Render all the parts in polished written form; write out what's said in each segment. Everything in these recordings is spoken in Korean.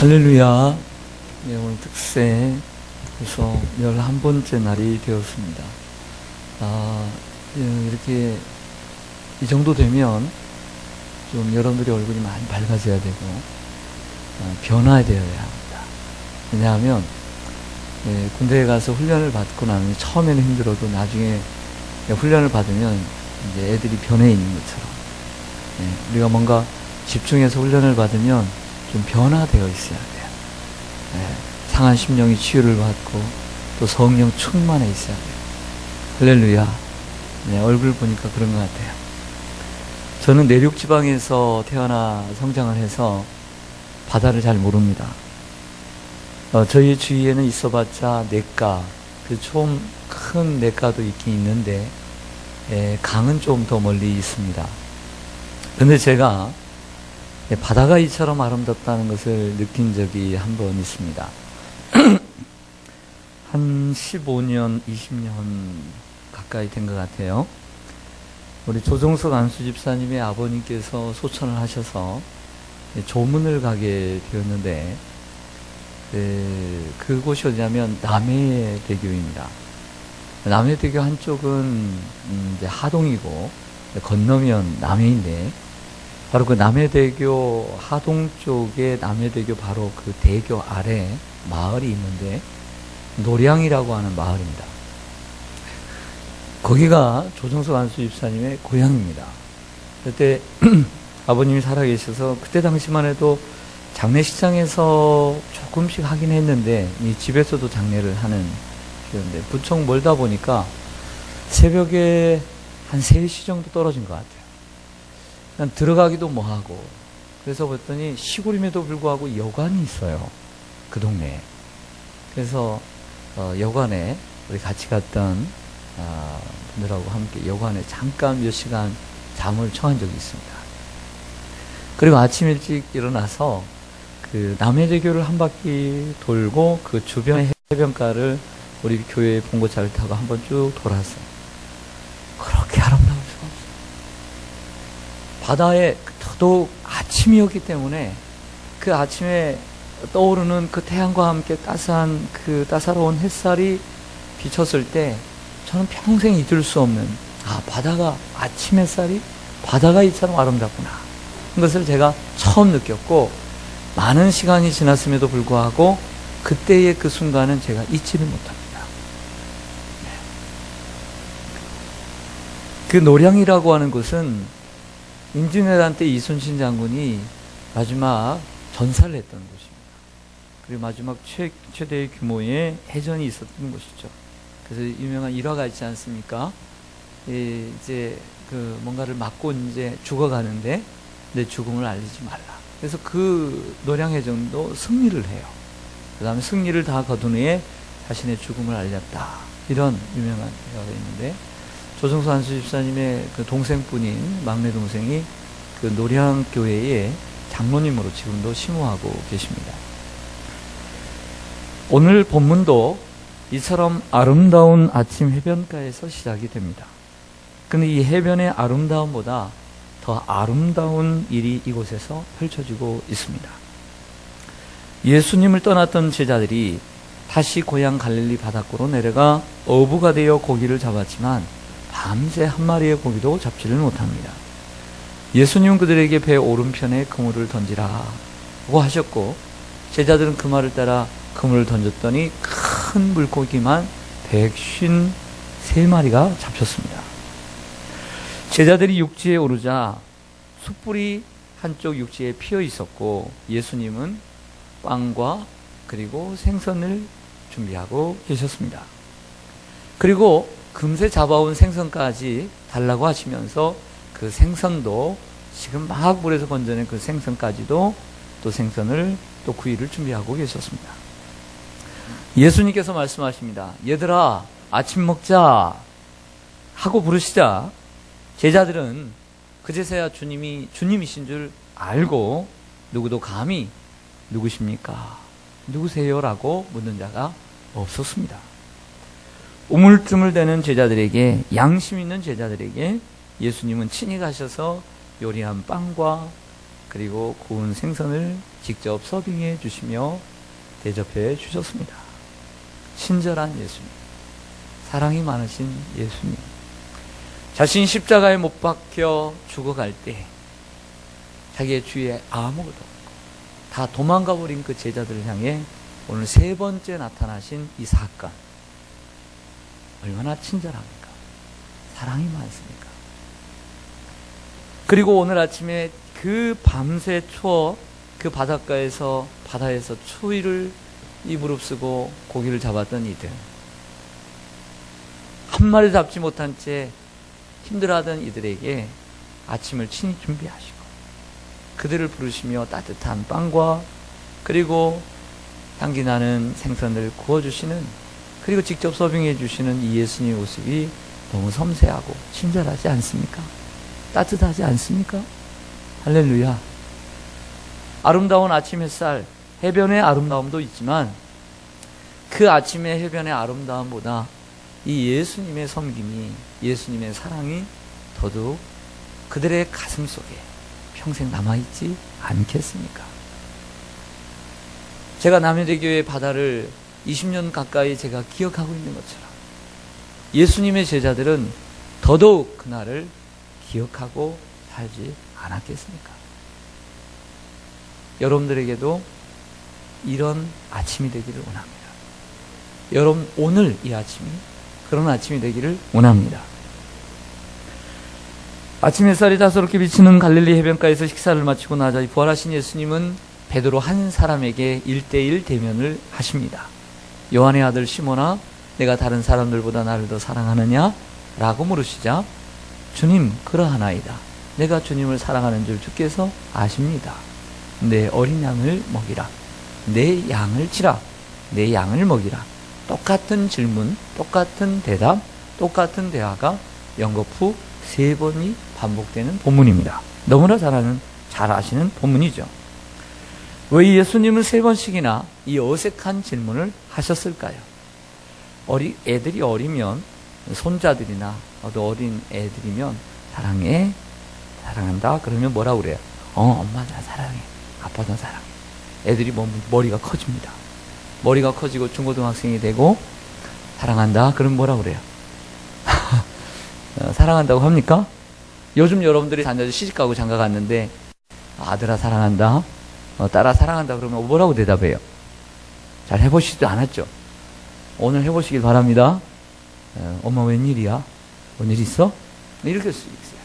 할렐루야. 네, 오늘 특세 그래서 11번째 날이 되었습니다. 이렇게 이 정도 되면 좀 여러분들의 얼굴이 많이 밝아져야 되고 변화되어야 합니다. 왜냐하면 군대에 가서 훈련을 받고 나면 처음에는 힘들어도 나중에 훈련을 받으면 이제 애들이 변해 있는 것처럼 우리가 뭔가 집중해서 훈련을 받으면 좀 변화되어 있어야 돼요. 상한 심령이 치유를 받고 또 성령 충만해 있어야 돼요. 할렐루야. 얼굴 보니까 그런 것 같아요. 저는 내륙 지방에서 태어나 성장을 해서 바다를 잘 모릅니다. 저희 주위에는 있어봤자 냇가, 좀 큰 냇가도 있긴 있는데 강은 좀 더 멀리 있습니다. 근데 제가 바다가 이처럼 아름답다는 것을 느낀 적이 한 번 있습니다. 한 15년, 20년 가까이 된 것 같아요. 우리 조정석 안수 집사님의 아버님께서 소천을 하셔서 조문을 가게 되었는데, 그곳이 어디냐면 남해대교입니다. 남해대교 한쪽은 이제 하동이고 건너면 남해인데, 바로 그 남해대교 하동 쪽에 남해대교 바로 그 대교 아래 마을이 있는데 노량이라고 하는 마을입니다. 거기가 조정석 안수 집사님의 고향입니다. 그때 아버님이 살아계셔서 그때 당시만 해도 장례식장에서 조금씩 하긴 했는데 이 집에서도 장례를 하는 시였는데 부쩍 멀다 보니까 새벽에 한 3시 정도 떨어진 것 같아요. 그냥 들어가기도 뭐하고 그래서 봤더니 시골임에도 불구하고 여관이 있어요. 그 동네에. 그래서 여관에 우리 같이 갔던 분들하고 함께 여관에 잠깐 몇 시간 잠을 청한 적이 있습니다. 그리고 아침 일찍 일어나서 그 남해대교를 한 바퀴 돌고 그 주변 해변가를 우리 교회 봉고차를 타고 한번 쭉 돌았어요. 그렇게 아름다울 수가 없어요. 바다에 더더욱 아침이었기 때문에 그 아침에 떠오르는 그 태양과 함께 따스한 그 따사로운 햇살이 비쳤을 때 저는 평생 잊을 수 없는 바다가 아침 햇살이 바다가 이처럼 아름답구나 그것을 제가 처음 느꼈고 많은 시간이 지났음에도 불구하고 그때의 그 순간은 제가 잊지를 못합니다. 그 노량이라고 하는 곳은 임진왜란 때 이순신 장군이 마지막 전사를 했던 곳입니다. 그리고 마지막 최대의 규모의 해전이 있었던 곳이죠. 그래서 유명한 일화가 있지 않습니까? 이제 그 뭔가를 맞고 이제 죽어가는데 내 죽음을 알리지 말라. 그래서 그 노량해전도 승리를 해요. 그 다음에 승리를 다 거둔 후에 자신의 죽음을 알렸다. 이런 유명한 일화가 있는데 조정석 안수 집사님의 그 동생뿐인 막내 동생이 그 노량교회의 장로님으로 지금도 심호하고 계십니다. 오늘 본문도 이처럼 아름다운 아침 해변가에서 시작이 됩니다. 근데 이 해변의 아름다움보다 더 아름다운 일이 이곳에서 펼쳐지고 있습니다. 예수님을 떠났던 제자들이 다시 고향 갈릴리 바닷가로 내려가 어부가 되어 고기를 잡았지만 밤새 한 마리의 고기도 잡지를 못합니다. 예수님은 그들에게 배 오른편에 그물을 던지라고 하셨고 제자들은 그 말을 따라 그물을 던졌더니 큰 물고기만 153마리가 잡혔습니다. 제자들이 육지에 오르자 숯불이 한쪽 육지에 피어 있었고 예수님은 빵과 그리고 생선을 준비하고 계셨습니다. 그리고 금세 잡아온 생선까지 달라고 하시면서 그 생선도 지금 막 물에서 건져낸 그 생선까지도 또 생선을 또 구이를 준비하고 계셨습니다. 예수님께서 말씀하십니다. 얘들아 아침 먹자 하고 부르시자 제자들은 그제서야 주님이신 줄 알고 누구도 감히 누구십니까? 누구세요? 라고 묻는 자가 없었습니다. 우물쭈물대는 제자들에게 양심 있는 제자들에게 예수님은 친히 가셔서 요리한 빵과 그리고 구운 생선을 직접 서빙해 주시며 대접해 주셨습니다. 친절한 예수님, 사랑이 많으신 예수님, 자신 십자가에 못 박혀 죽어갈 때 자기의 주위에 아무것도 없고 다 도망가 버린 그 제자들을 향해 오늘 세 번째 나타나신 이 사건, 얼마나 친절합니까? 사랑이 많습니까? 그리고 오늘 아침에 그 밤새 추워 그 바닷가에서 바다에서 추위를 무릅쓰고 고기를 잡았던 이들, 한 마리 잡지 못한 채 힘들어하던 이들에게 아침을 친히 준비하시고 그들을 부르시며 따뜻한 빵과 그리고 향기 나는 생선을 구워주시는, 그리고 직접 서빙해 주시는 이 예수님의 모습이 너무 섬세하고 친절하지 않습니까? 따뜻하지 않습니까? 할렐루야. 아름다운 아침 햇살, 해변의 아름다움도 있지만 그 아침의 해변의 아름다움보다 이 예수님의 섬김이, 예수님의 사랑이 더더욱 그들의 가슴 속에 평생 남아있지 않겠습니까? 제가 남해대교의 바다를 20년 가까이 제가 기억하고 있는 것처럼 예수님의 제자들은 더더욱 그날을 기억하고 살지 않았겠습니까? 여러분들에게도 이런 아침이 되기를 원합니다. 여러분, 오늘 이 아침이 그런 아침이 되기를 원합니다. 아침 햇살이 다소롭게 비치는 갈릴리 해변가에서 식사를 마치고 나자 부활하신 예수님은 베드로 한 사람에게 1대1 대면을 하십니다. 요한의 아들 시몬아, 내가 다른 사람들보다 나를 더 사랑하느냐? 라고 물으시자 주님, 그러하나이다. 내가 주님을 사랑하는 줄 주께서 아십니다. 내 어린 양을 먹이라. 내 양을 치라. 내 양을 먹이라. 똑같은 질문, 똑같은 대답, 똑같은 대화가 연거푸 3번이 반복되는 본문입니다. 너무나 잘 아시는 본문이죠. 왜 예수님은 3번씩이나 이 어색한 질문을 하셨을까요? 애들이 어리면, 손자들이나 어린 애들이면 사랑해, 사랑한다 그러면 뭐라고 그래요? 엄마 나 사랑해, 아빠 나 사랑해. 애들이 머리가 커집니다. 머리가 커지고 중고등학생이 되고 사랑한다 그러면 뭐라고 그래요? 사랑한다고 합니까? 요즘 여러분들이 자녀들 시집가고 장가 갔는데 아들아 사랑한다, 딸아 사랑한다 그러면 뭐라고 대답해요? 잘 해보시지도 않았죠? 오늘 해보시길 바랍니다. 엄마 웬일이야? 뭔 일 있어? 이렇게 할 수 있어요.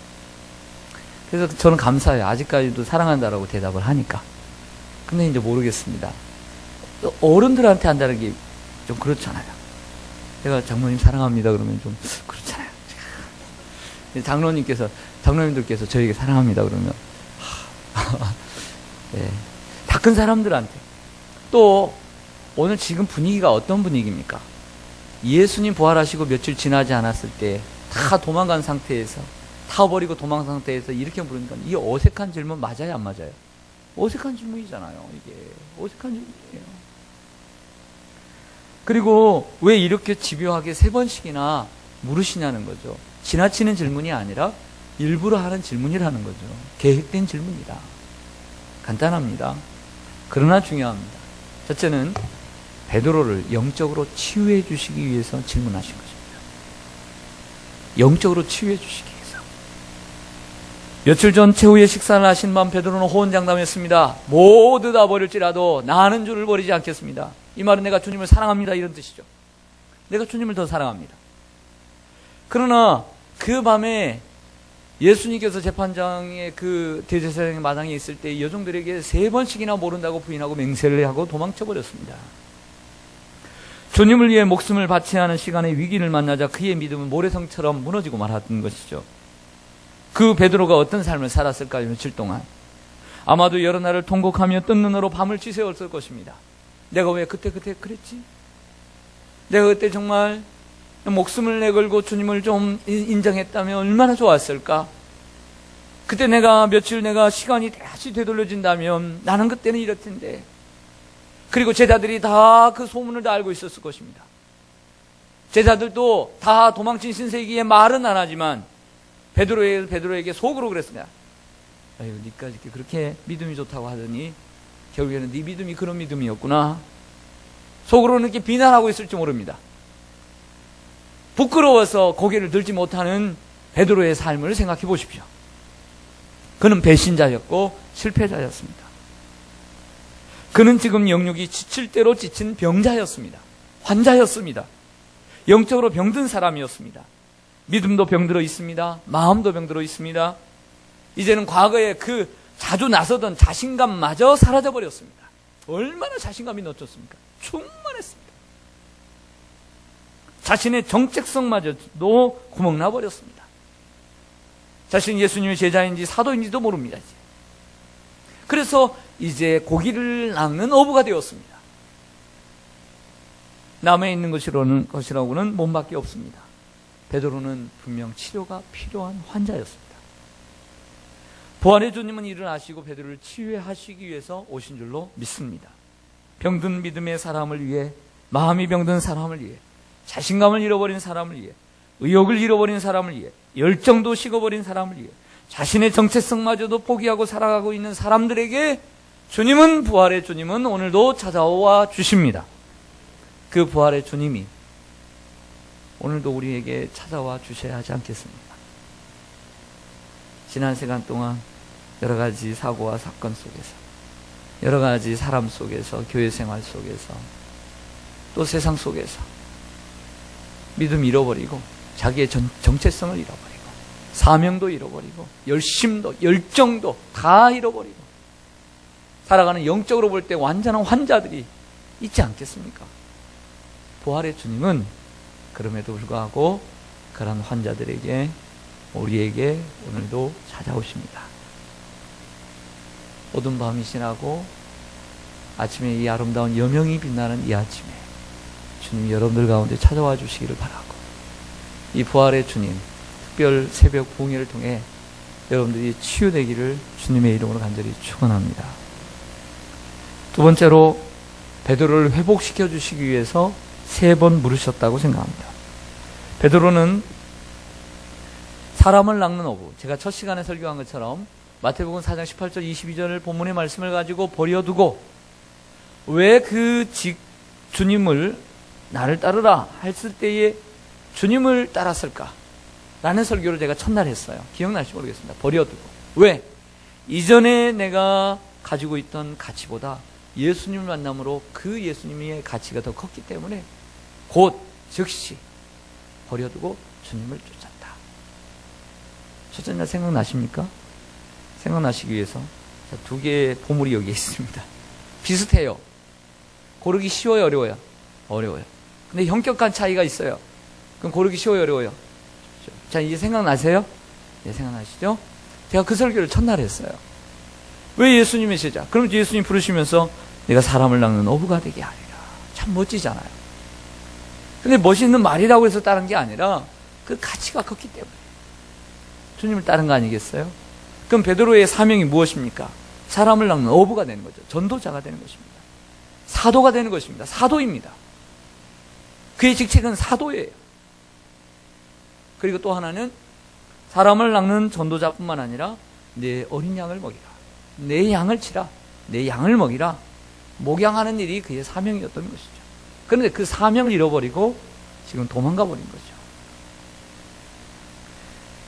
그래서 저는 감사해요. 아직까지도 사랑한다라고 대답을 하니까. 근데 이제 모르겠습니다. 어른들한테 한다는 게 좀 그렇잖아요. 제가 장로님 사랑합니다 그러면 좀 그렇잖아요. 장로님들께서 저에게 사랑합니다 그러면 네. 다 큰 사람들한테. 또 오늘 지금 분위기가 어떤 분위기입니까? 예수님 부활하시고 며칠 지나지 않았을 때 다 도망간 상태에서, 타버리고 도망간 상태에서 이렇게 부르니까 이 어색한 질문 맞아요, 안 맞아요? 어색한 질문이잖아요. 이게 어색한 질문이에요. 그리고 왜 이렇게 집요하게 3번씩이나 물으시냐는 거죠. 지나치는 질문이 아니라 일부러 하는 질문이라는 거죠. 계획된 질문이다. 간단합니다. 그러나 중요합니다. 첫째는 베드로를 영적으로 치유해 주시기 위해서 질문하신 것입니다. 영적으로 치유해 주시기 위해서. 며칠 전 최후의 식사를 하신 밤 베드로는 호언장담했습니다. 모두 다 버릴지라도 나는 주를 버리지 않겠습니다. 이 말은 내가 주님을 사랑합니다 이런 뜻이죠. 내가 주님을 더 사랑합니다. 그러나 그 밤에 예수님께서 재판장의 그 대제사장의 마당에 있을 때 여종들에게 3번씩이나 모른다고 부인하고 맹세를 하고 도망쳐 버렸습니다. 주님을 위해 목숨을 바쳐야 하는 시간에 위기를 만나자 그의 믿음은 모래성처럼 무너지고 말았던 것이죠. 그 베드로가 어떤 삶을 살았을까요? 며칠 동안 아마도 여러 날을 통곡하며 뜬 눈으로 밤을 지새웠을 것입니다. 내가 왜 그때 그랬지? 내가 그때 정말 목숨을 내걸고 주님을 좀 인정했다면 얼마나 좋았을까? 그때 며칠 시간이 다시 되돌려진다면 나는 그때는 이럴 텐데. 그리고 제자들이 다 그 소문을 다 알고 있었을 것입니다. 제자들도 다 도망친 신세기에 말은 안 하지만 베드로에게 속으로 그랬습니다. 아유, 니까지 그렇게 믿음이 좋다고 하더니 결국에는 네 믿음이 그런 믿음이었구나. 속으로는 이렇게 비난하고 있을지 모릅니다. 부끄러워서 고개를 들지 못하는 베드로의 삶을 생각해 보십시오. 그는 배신자였고 실패자였습니다. 그는 지금 영육이 지칠 대로 지친 병자였습니다. 환자였습니다. 영적으로 병든 사람이었습니다. 믿음도 병들어 있습니다. 마음도 병들어 있습니다. 이제는 과거에 그 자주 나서던 자신감마저 사라져버렸습니다. 얼마나 자신감이 넘쳤습니까? 충만했습니다. 자신의 정체성마저도 구멍나버렸습니다. 자신이 예수님의 제자인지 사도인지도 모릅니다. 이제. 그래서 이제 고기를 낚는 어부가 되었습니다. 남에 있는 것이라고는 몸밖에 없습니다. 베드로는 분명 치료가 필요한 환자였습니다. 부활의 주님은 일어나시고 베드로를 치유하시기 위해서 오신 줄로 믿습니다. 병든 믿음의 사람을 위해, 마음이 병든 사람을 위해, 자신감을 잃어버린 사람을 위해, 의욕을 잃어버린 사람을 위해, 열정도 식어버린 사람을 위해, 자신의 정체성마저도 포기하고 살아가고 있는 사람들에게 주님은, 부활의 주님은 오늘도 찾아와 주십니다. 그 부활의 주님이 오늘도 우리에게 찾아와 주셔야 하지 않겠습니까? 지난 시간 동안 여러 가지 사고와 사건 속에서, 여러 가지 사람 속에서, 교회 생활 속에서, 또 세상 속에서 믿음 잃어버리고, 자기의 정체성을 잃어버리고, 사명도 잃어버리고, 열심도, 열정도 다 잃어버리고 살아가는, 영적으로 볼 때 완전한 환자들이 있지 않겠습니까? 부활의 주님은 그럼에도 불구하고 그런 환자들에게, 우리에게 오늘도 찾아오십니다. 어두운 밤이 지나고 아침에 이 아름다운 여명이 빛나는 이 아침에 주님이 여러분들 가운데 찾아와 주시기를 바라고, 이 부활의 주님 특별 새벽 부흥회를 통해 여러분들이 치유되기를 주님의 이름으로 간절히 축원합니다. 두 번째로, 베드로를 회복시켜 주시기 위해서 3번 물으셨다고 생각합니다. 베드로는 사람을 낚는 어부, 제가 첫 시간에 설교한 것처럼 마태복음 4장 18절 22절을 본문의 말씀을 가지고 버려두고 왜 그 주님을 나를 따르라 했을 때에 주님을 따랐을까? 라는 설교를 제가 첫날 했어요. 기억나실지 모르겠습니다. 버려두고. 왜? 이전에 내가 가지고 있던 가치보다 예수님을 만남으로 그 예수님의 가치가 더 컸기 때문에 곧 즉시 버려두고 주님을 쫓았다. 첫째 날 생각나십니까? 생각나시기 위해서 2개의 보물이 여기 있습니다. 비슷해요. 고르기 쉬워요, 어려워요? 어려워요. 근데 현격한 차이가 있어요. 그럼 고르기 쉬워요, 어려워요? 자, 이제 생각나세요? 네, 생각나시죠? 제가 그 설교를 첫날 했어요. 왜 예수님의 제자? 그럼 예수님 부르시면서 내가 사람을 낚는 어부가 되게 하리라. 참 멋지잖아요. 근데 멋있는 말이라고 해서 따른 게 아니라 그 가치가 컸기 때문에 주님을 따른 거 아니겠어요? 그럼 베드로의 사명이 무엇입니까? 사람을 낚는 어부가 되는 거죠. 전도자가 되는 것입니다. 사도가 되는 것입니다. 사도입니다. 그의 직책은 사도예요. 그리고 또 하나는 사람을 낚는 전도자뿐만 아니라 내 어린 양을 먹이라. 내 양을 치라. 내 양을 먹이라. 목양하는 일이 그의 사명이었던 것이죠. 그런데 그 사명을 잃어버리고 지금 도망가 버린 거죠.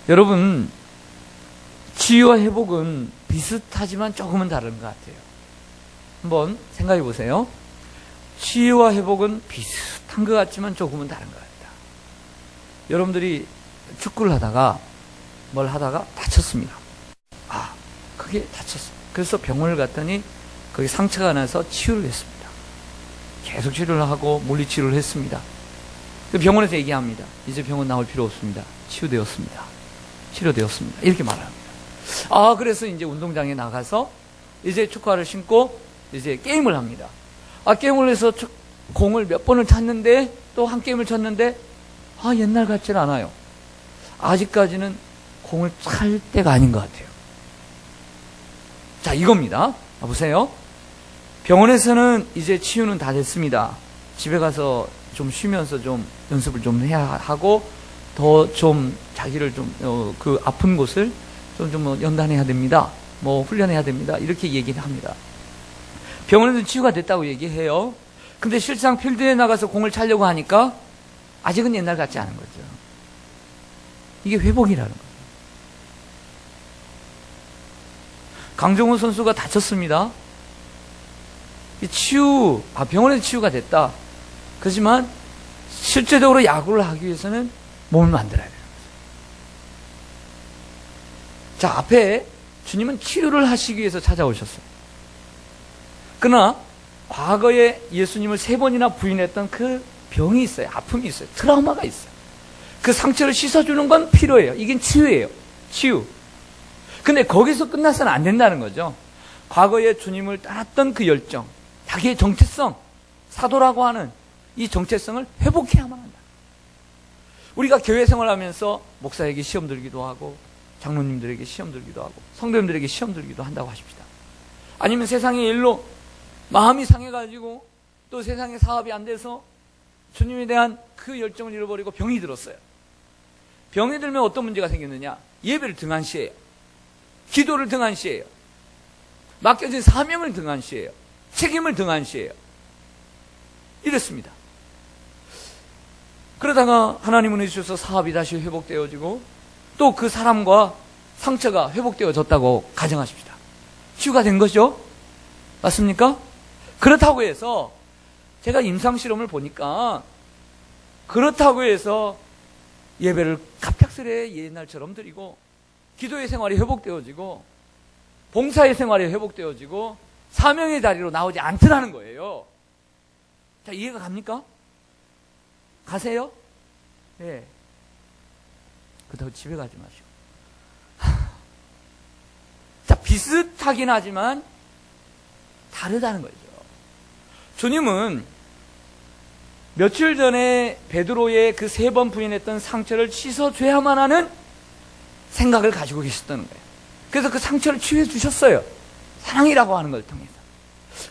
여러분, 치유와 회복은 비슷하지만 조금은 다른 것 같아요. 한번 생각해 보세요. 치유와 회복은 비슷한 것 같지만 조금은 다른 것 같다. 여러분들이 축구를 하다가 뭘 하다가 다쳤습니다. 크게 다쳤어요. 그래서 병원을 갔더니 거기 상처가 나서 치유를 했습니다. 계속 치료를 하고 물리치료를 했습니다. 병원에서 얘기합니다. 이제 병원 나올 필요 없습니다. 치유되었습니다. 치료되었습니다. 이렇게 말합니다. 그래서 이제 운동장에 나가서 이제 축구화를 신고 이제 게임을 합니다. 게임을 해서 공을 몇 번을 찼는데 또 한 게임을 쳤는데 옛날 같지는 않아요. 아직까지는 공을 찰 때가 아닌 것 같아요. 자, 이겁니다. 보세요. 병원에서는 이제 치유는 다 됐습니다. 집에 가서 좀 쉬면서 좀 연습을 좀 해야 하고 더 좀 자기를 좀 그 아픈 곳을 좀 연단해야 됩니다. 뭐 훈련해야 됩니다. 이렇게 얘기를 합니다. 병원에서 치유가 됐다고 얘기해요. 근데 실상 필드에 나가서 공을 차려고 하니까 아직은 옛날 같지 않은 거죠. 이게 회복이라는 거예요. 강정호 선수가 다쳤습니다. 병원에서 치유가 됐다. 그렇지만 실제적으로 야구를 하기 위해서는 몸을 만들어야 돼요. 자, 앞에 주님은 치유를 하시기 위해서 찾아오셨어요. 그러나 과거에 예수님을 3번이나 부인했던 그 병이 있어요. 아픔이 있어요. 트라우마가 있어요. 그 상처를 씻어주는 건 필요해요. 이게 치유예요. 치유. 근데 거기서 끝나서는 안 된다는 거죠. 과거에 주님을 따랐던 그 열정, 자기의 정체성, 사도라고 하는 이 정체성을 회복해야만 한다. 우리가 교회 생활하면서 목사에게 시험 들기도 하고 장로님들에게 시험 들기도 하고 성도님들에게 시험 들기도 한다고 하십시다. 아니면 세상의 일로 마음이 상해가지고 또 세상에 사업이 안 돼서 주님에 대한 그 열정을 잃어버리고 병이 들었어요. 병이 들면 어떤 문제가 생겼느냐? 예배를 등한시해요. 기도를 등한시해요. 맡겨진 사명을 등한시해요. 책임을 등한시해요. 이랬습니다. 그러다가 하나님은 해주셔서 사업이 다시 회복되어지고 또 그 사람과 상처가 회복되어졌다고 가정하십시다. 치유가 된 것이죠? 맞습니까? 그렇다고 해서 제가 임상실험을 보니까 그렇다고 해서 예배를 갑작스레 옛날처럼 드리고 기도의 생활이 회복되어지고 봉사의 생활이 회복되어지고 사명의 자리로 나오지 않더라는 거예요. 자, 이해가 갑니까? 가세요? 예. 그렇다고 집에 가지 마시고. 자, 비슷하긴 하지만 다르다는 거죠. 주님은 며칠 전에 베드로의 그 3번 부인했던 상처를 씻어줘야만 하는 생각을 가지고 계셨다는 거예요. 그래서 그 상처를 치유해 주셨어요. 사랑이라고 하는 걸 통해서.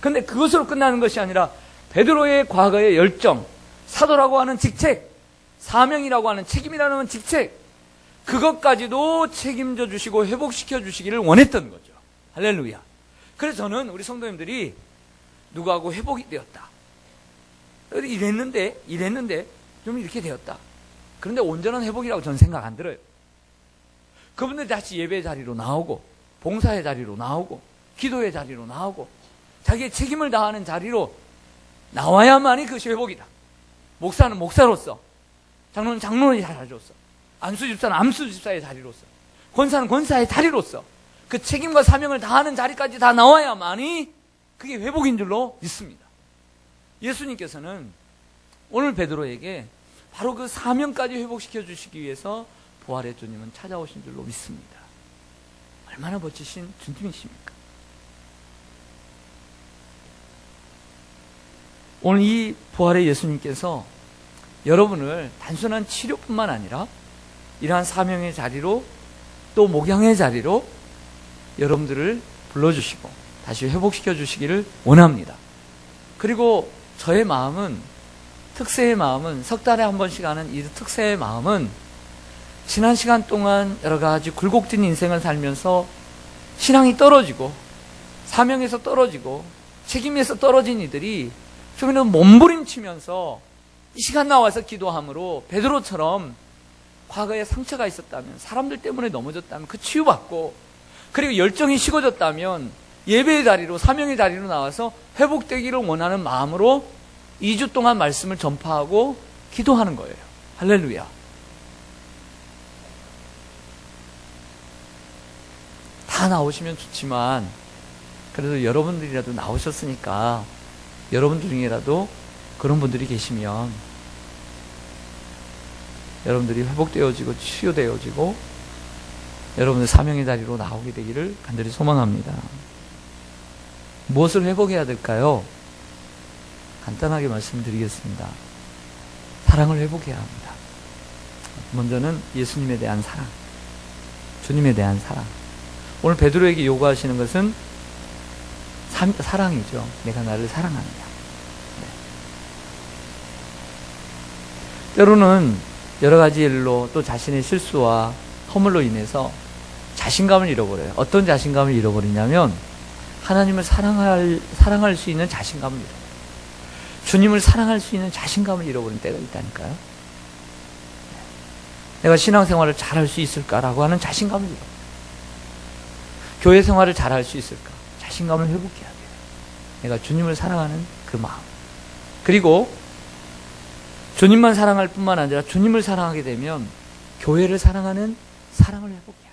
그런데 그것으로 끝나는 것이 아니라 베드로의 과거의 열정, 사도라고 하는 직책, 사명이라고 하는 책임이라는 직책, 그것까지도 책임져 주시고 회복시켜 주시기를 원했던 거죠. 할렐루야. 그래서 저는 우리 성도님들이 누구하고 회복이 되었다. 이랬는데 좀 이렇게 되었다. 그런데 온전한 회복이라고 저는 생각 안 들어요. 그분들 다시 예배 자리로 나오고 봉사의 자리로 나오고 기도의 자리로 나오고 자기의 책임을 다하는 자리로 나와야만이 그것이 회복이다. 목사는 목사로서, 장로는 장로의 자리로서, 안수집사는 안수집사의 자리로서, 권사는 권사의 자리로서 그 책임과 사명을 다하는 자리까지 다 나와야만이 그게 회복인 줄로 믿습니다. 예수님께서는 오늘 베드로에게 바로 그 사명까지 회복시켜 주시기 위해서 부활의 주님은 찾아오신 줄로 믿습니다. 얼마나 멋지신 주님이십니까? 오늘 이 부활의 예수님께서 여러분을 단순한 치료뿐만 아니라 이러한 사명의 자리로 또 목양의 자리로 여러분들을 불러주시고 다시 회복시켜 주시기를 원합니다. 그리고 저의 마음은, 특세의 마음은, 석 달에 한 번씩 하는 이 특세의 마음은 지난 시간 동안 여러 가지 굴곡진 인생을 살면서 신앙이 떨어지고 사명에서 떨어지고 책임에서 떨어진 이들이 좀이라도 몸부림치면서 이 시간 나와서 기도함으로 베드로처럼 과거에 상처가 있었다면, 사람들 때문에 넘어졌다면 그 치유받고, 그리고 열정이 식어졌다면 예배의 자리로, 사명의 자리로 나와서 회복되기를 원하는 마음으로 2주 동안 말씀을 전파하고 기도하는 거예요. 할렐루야. 다 나오시면 좋지만 그래도 여러분들이라도 나오셨으니까 여러분들 중에라도 그런 분들이 계시면 여러분들이 회복되어지고 치유되어지고 여러분들 사명의 자리로 나오게 되기를 간절히 소망합니다. 무엇을 회복해야 될까요? 간단하게 말씀드리겠습니다. 사랑을 회복해야 합니다. 먼저는 예수님에 대한 사랑, 주님에 대한 사랑. 오늘 베드로에게 요구하시는 것은 사랑이죠. 내가 나를 사랑하느냐. 네. 때로는 여러 가지 일로 또 자신의 실수와 허물로 인해서 자신감을 잃어버려요. 어떤 자신감을 잃어버리냐면 하나님을 사랑할 수 있는 자신감을 잃어버려요. 주님을 사랑할 수 있는 자신감을 잃어버린 때가 있다니까요. 내가 신앙생활을 잘할 수 있을까라고 하는 자신감을 잃어버려요. 교회 생활을 잘할 수 있을까? 자신감을 회복해야 돼요. 내가 주님을 사랑하는 그 마음. 그리고 주님만 사랑할 뿐만 아니라 주님을 사랑하게 되면 교회를 사랑하는 사랑을 회복해야 돼요.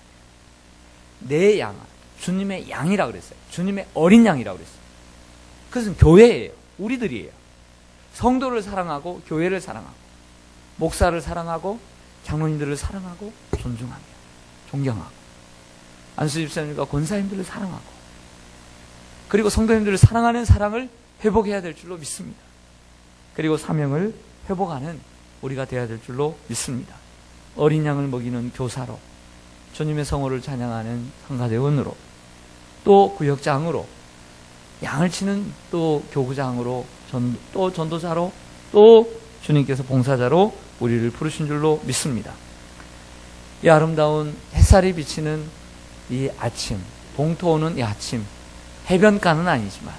내 양, 주님의 양이라고 그랬어요. 주님의 어린 양이라고 그랬어요. 그것은 교회예요. 우리들이에요. 성도를 사랑하고 교회를 사랑하고 목사를 사랑하고 장로님들을 사랑하고 존중하며 존경하고 안수집사님과 권사님들을 사랑하고 그리고 성도님들을 사랑하는 사랑을 회복해야 될 줄로 믿습니다. 그리고 사명을 회복하는 우리가 되어야 될 줄로 믿습니다. 어린 양을 먹이는 교사로, 주님의 성호를 찬양하는 성가대원으로, 또 구역장으로, 양을 치는 또 교구장으로, 또 전도자로, 또 주님께서 봉사자로 우리를 부르신 줄로 믿습니다. 이 아름다운 햇살이 비치는 이 아침, 동토오는 이 아침, 해변가는 아니지만,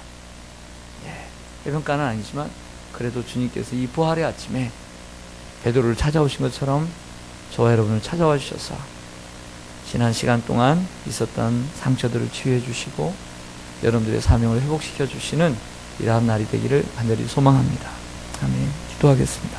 해변가는 아니지만 그래도 주님께서 이 부활의 아침에 베드로를 찾아오신 것처럼 저와 여러분을 찾아와 주셔서 지난 시간 동안 있었던 상처들을 치유해 주시고 여러분들의 사명을 회복시켜 주시는 이러한 날이 되기를 간절히 소망합니다. 아멘. 기도하겠습니다.